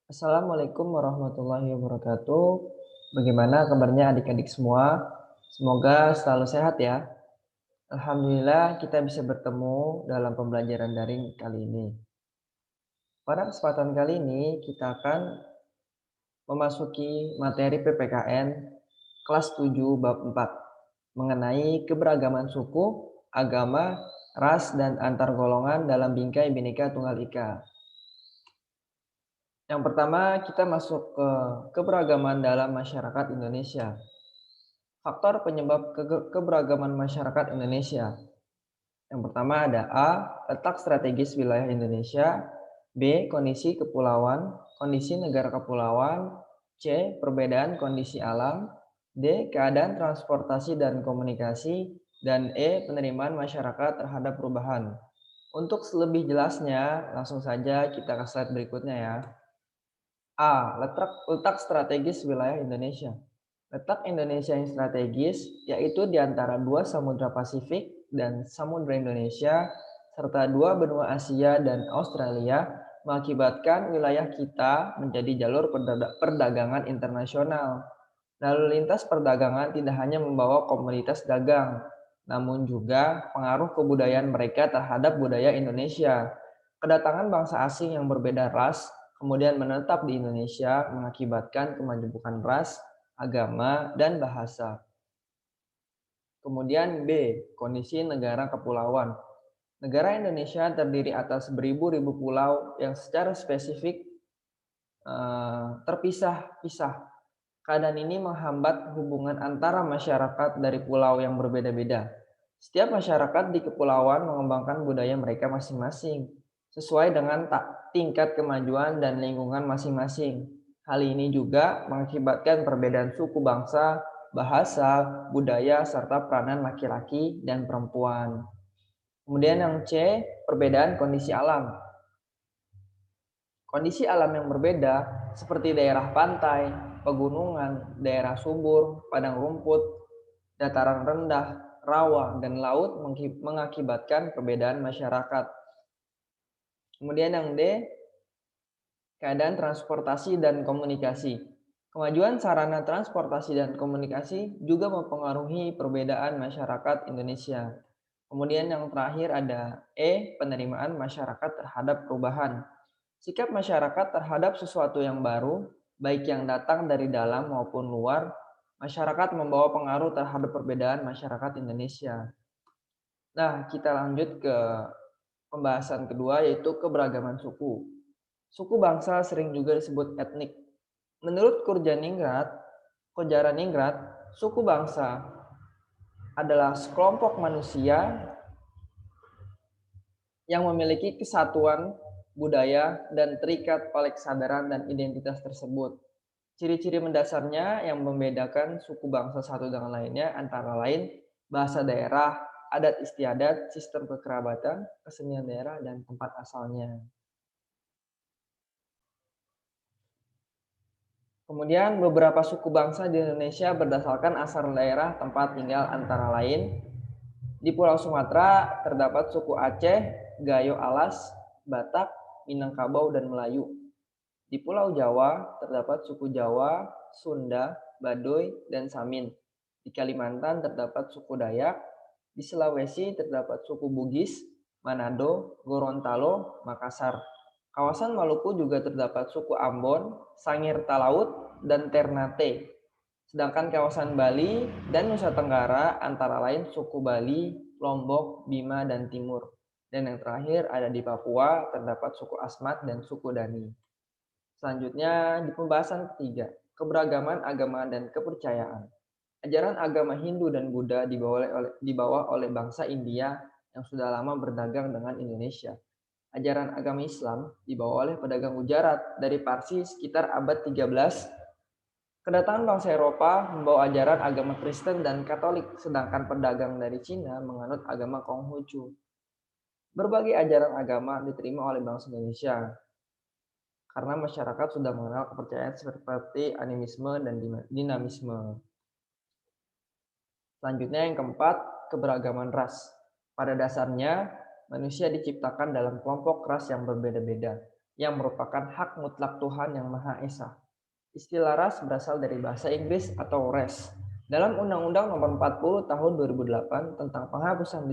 Assalamualaikum warahmatullahi wabarakatuh. Bagaimana kabarnya adik-adik semua? Semoga selalu sehat ya. Alhamdulillah kita bisa bertemu dalam pembelajaran daring kali ini. Pada kesempatan kali ini kita akan memasuki materi PPKN kelas 7 bab 4 mengenai keberagaman suku, agama, ras, dan antar golongan dalam bingkai Bhinneka Tunggal Ika. Yang pertama, kita masuk ke keberagaman dalam masyarakat Indonesia. Faktor penyebab keberagaman masyarakat Indonesia. Yang pertama ada A, letak strategis wilayah Indonesia, B, kondisi kepulauan, kondisi negara kepulauan, C, perbedaan kondisi alam, D, keadaan transportasi dan komunikasi, dan E, penerimaan masyarakat terhadap perubahan. Untuk lebih jelasnya, langsung saja kita ke slide berikutnya ya. A. Letak strategis wilayah Indonesia. Letak Indonesia yang strategis yaitu di antara dua samudra Pasifik dan Samudra Indonesia serta dua benua Asia dan Australia mengakibatkan wilayah kita menjadi jalur perdagangan internasional. Lalu lintas perdagangan tidak hanya membawa komoditas dagang, namun juga pengaruh kebudayaan mereka terhadap budaya Indonesia. Kedatangan bangsa asing yang berbeda ras kemudian menetap di Indonesia mengakibatkan kemajemukan ras, agama, dan bahasa. Kemudian B, kondisi negara kepulauan. Negara Indonesia terdiri atas beribu-ribu pulau yang secara spesifik terpisah-pisah. Keadaan ini menghambat hubungan antara masyarakat dari pulau yang berbeda-beda. Setiap masyarakat di kepulauan mengembangkan budaya mereka masing-masing, sesuai dengan tingkat kemajuan dan lingkungan masing-masing. Hal ini juga mengakibatkan perbedaan suku bangsa, bahasa, budaya, serta peranan laki-laki dan perempuan. Kemudian yang C, perbedaan kondisi alam. Kondisi alam yang berbeda seperti daerah pantai, pegunungan, daerah subur, padang rumput, dataran rendah, rawa, dan laut mengakibatkan perbedaan masyarakat. Kemudian yang D, keadaan transportasi dan komunikasi. Kemajuan sarana transportasi dan komunikasi juga mempengaruhi perbedaan masyarakat Indonesia. Kemudian yang terakhir ada E, penerimaan masyarakat terhadap perubahan. Sikap masyarakat terhadap sesuatu yang baru, baik yang datang dari dalam maupun luar, masyarakat membawa pengaruh terhadap perbedaan masyarakat Indonesia. Nah, kita lanjut ke pembahasan kedua yaitu keberagaman suku. Suku bangsa sering juga disebut etnik. Menurut Kojaraningrat, suku bangsa adalah sekelompok manusia yang memiliki kesatuan budaya dan terikat pada kesadaran dan identitas tersebut. Ciri-ciri mendasarnya yang membedakan suku bangsa satu dengan lainnya antara lain bahasa daerah, adat istiadat, sistem kekerabatan, kesenian daerah, dan tempat asalnya. Kemudian beberapa suku bangsa di Indonesia berdasarkan asal daerah tempat tinggal antara lain di Pulau Sumatera terdapat suku Aceh, Gayo Alas, Batak, Minangkabau, dan Melayu. Di Pulau Jawa terdapat suku Jawa, Sunda, Baduy, dan Samin. Di Kalimantan terdapat suku Dayak. Di Sulawesi terdapat suku Bugis, Manado, Gorontalo, Makassar. Kawasan Maluku juga terdapat suku Ambon, Sangir Talaut, dan Ternate. Sedangkan kawasan Bali dan Nusa Tenggara antara lain suku Bali, Lombok, Bima, dan Timur. Dan yang terakhir ada di Papua terdapat suku Asmat dan suku Dani. Selanjutnya di pembahasan ketiga, keberagaman agama dan kepercayaan. Ajaran agama Hindu dan Buddha dibawa oleh bangsa India yang sudah lama berdagang dengan Indonesia. Ajaran agama Islam dibawa oleh pedagang Gujarat dari Parsi sekitar abad 13. Kedatangan bangsa Eropa membawa ajaran agama Kristen dan Katolik, sedangkan pedagang dari Cina menganut agama Konghucu. Berbagai ajaran agama diterima oleh bangsa Indonesia karena masyarakat sudah mengenal kepercayaan seperti animisme dan dinamisme. Selanjutnya yang keempat, keberagaman ras. Pada dasarnya, manusia diciptakan dalam kelompok ras yang berbeda-beda. yang merupakan hak mutlak Tuhan Yang Maha Esa. Istilah ras berasal dari bahasa Inggris atau race. Dalam Undang-Undang Nomor 40 Tahun 2008 tentang penghapusan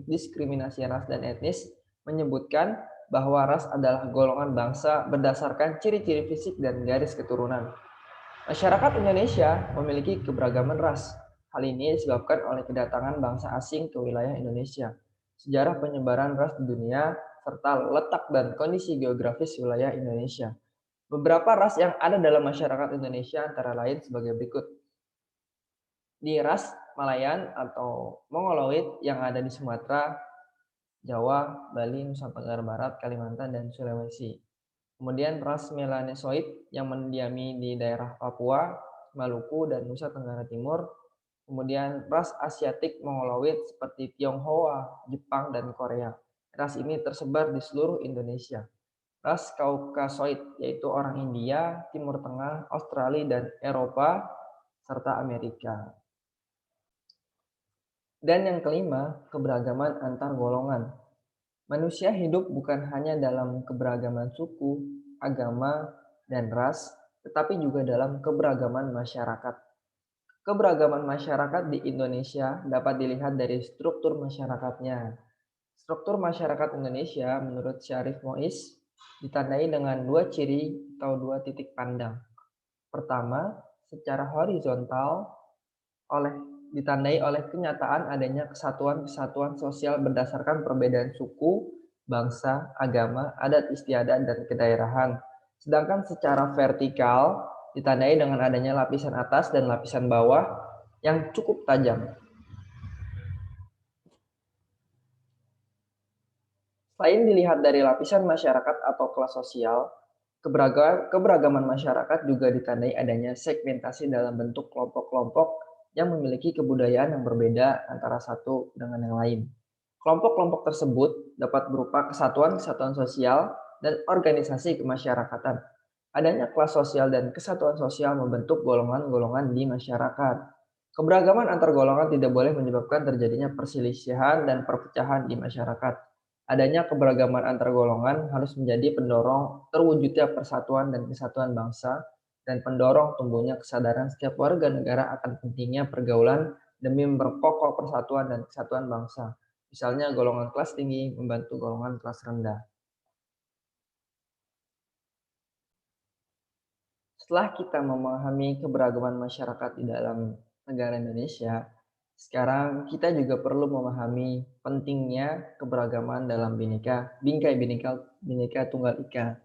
diskriminasi ras dan etnis menyebutkan bahwa ras adalah golongan bangsa berdasarkan ciri-ciri fisik dan garis keturunan. Masyarakat Indonesia memiliki keberagaman ras. Hal ini disebabkan oleh kedatangan bangsa asing ke wilayah Indonesia, sejarah penyebaran ras di dunia, serta letak dan kondisi geografis wilayah Indonesia. Beberapa ras yang ada dalam masyarakat Indonesia antara lain sebagai berikut. Di ras Malayan atau Mongoloid yang ada di Sumatera, Jawa, Bali, Nusa Tenggara Barat, Kalimantan, dan Sulawesi. Kemudian ras Melanesoid yang mendiami di daerah Papua, Maluku, dan Nusa Tenggara Timur. Kemudian ras Asiatik Mongoloid seperti Tionghoa, Jepang, dan Korea. Ras ini tersebar di seluruh Indonesia. Ras Kaukasoid yaitu orang India, Timur Tengah, Australia, dan Eropa, serta Amerika. Dan yang kelima, keberagaman antar golongan. Manusia hidup bukan hanya dalam keberagaman suku, agama, dan ras, tetapi juga dalam keberagaman masyarakat. Keberagaman masyarakat di Indonesia dapat dilihat dari struktur masyarakatnya. Struktur masyarakat Indonesia menurut Syarif Mois ditandai dengan dua ciri atau dua titik pandang. Pertama, secara horizontal ditandai oleh kenyataan adanya kesatuan-kesatuan sosial berdasarkan perbedaan suku, bangsa, agama, adat istiadat, dan kedaerahan. Sedangkan secara vertikal ditandai dengan adanya lapisan atas dan lapisan bawah yang cukup tajam. Selain dilihat dari lapisan masyarakat atau kelas sosial, keberagaman masyarakat juga ditandai adanya segmentasi dalam bentuk kelompok-kelompok yang memiliki kebudayaan yang berbeda antara satu dengan yang lain. Kelompok-kelompok tersebut dapat berupa kesatuan-kesatuan sosial dan organisasi kemasyarakatan. Adanya kelas sosial dan kesatuan sosial membentuk golongan-golongan di masyarakat. Keberagaman antar golongan tidak boleh menyebabkan terjadinya perselisihan dan perpecahan di masyarakat. Adanya keberagaman antar golongan harus menjadi pendorong terwujudnya persatuan dan kesatuan bangsa dan pendorong tumbuhnya kesadaran setiap warga negara akan pentingnya pergaulan demi memperkokoh persatuan dan kesatuan bangsa. Misalnya golongan kelas tinggi membantu golongan kelas rendah. Setelah kita memahami keberagaman masyarakat di dalam negara Indonesia, sekarang kita juga perlu memahami pentingnya keberagaman dalam bingkai Bhinneka Tunggal Ika.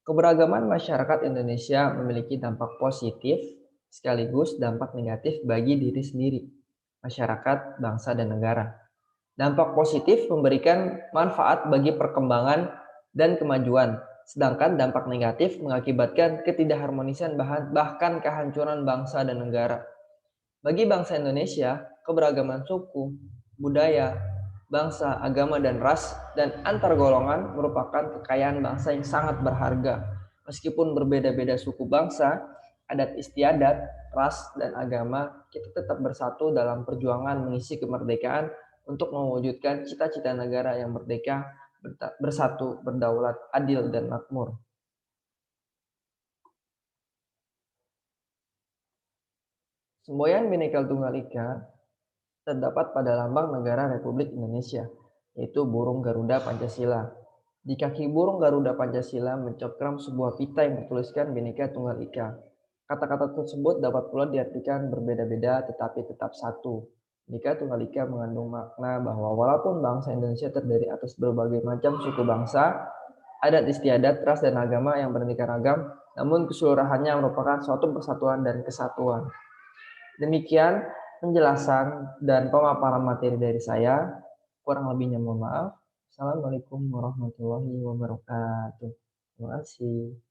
Keberagaman masyarakat Indonesia memiliki dampak positif sekaligus dampak negatif bagi diri sendiri, masyarakat, bangsa, dan negara. Dampak positif memberikan manfaat bagi perkembangan dan kemajuan, sedangkan dampak negatif mengakibatkan ketidakharmonisan bahkan kehancuran bangsa dan negara. Bagi bangsa Indonesia, keberagaman suku, budaya, bangsa, agama, dan ras, dan antar golongan merupakan kekayaan bangsa yang sangat berharga. Meskipun berbeda-beda suku bangsa, adat istiadat, ras, dan agama, kita tetap bersatu dalam perjuangan mengisi kemerdekaan untuk mewujudkan cita-cita negara yang merdeka, bersatu, berdaulat, adil, dan makmur. Semboyan Bhinneka Tunggal Ika terdapat pada lambang negara Republik Indonesia, yaitu burung Garuda Pancasila. Di kaki burung Garuda Pancasila mencengkram sebuah pita yang bertuliskan Bhinneka Tunggal Ika. Kata-kata tersebut dapat pula diartikan berbeda-beda tetapi tetap satu. Bhinneka Tunggal Ika mengandung makna bahwa walaupun bangsa Indonesia terdiri atas berbagai macam suku bangsa, adat istiadat, ras, dan agama yang beraneka ragam, namun keseluruhannya merupakan suatu persatuan dan kesatuan. Demikian penjelasan dan pemaparan materi dari saya. Kurang lebihnya mohon maaf. Assalamualaikum warahmatullahi wabarakatuh. Terima kasih.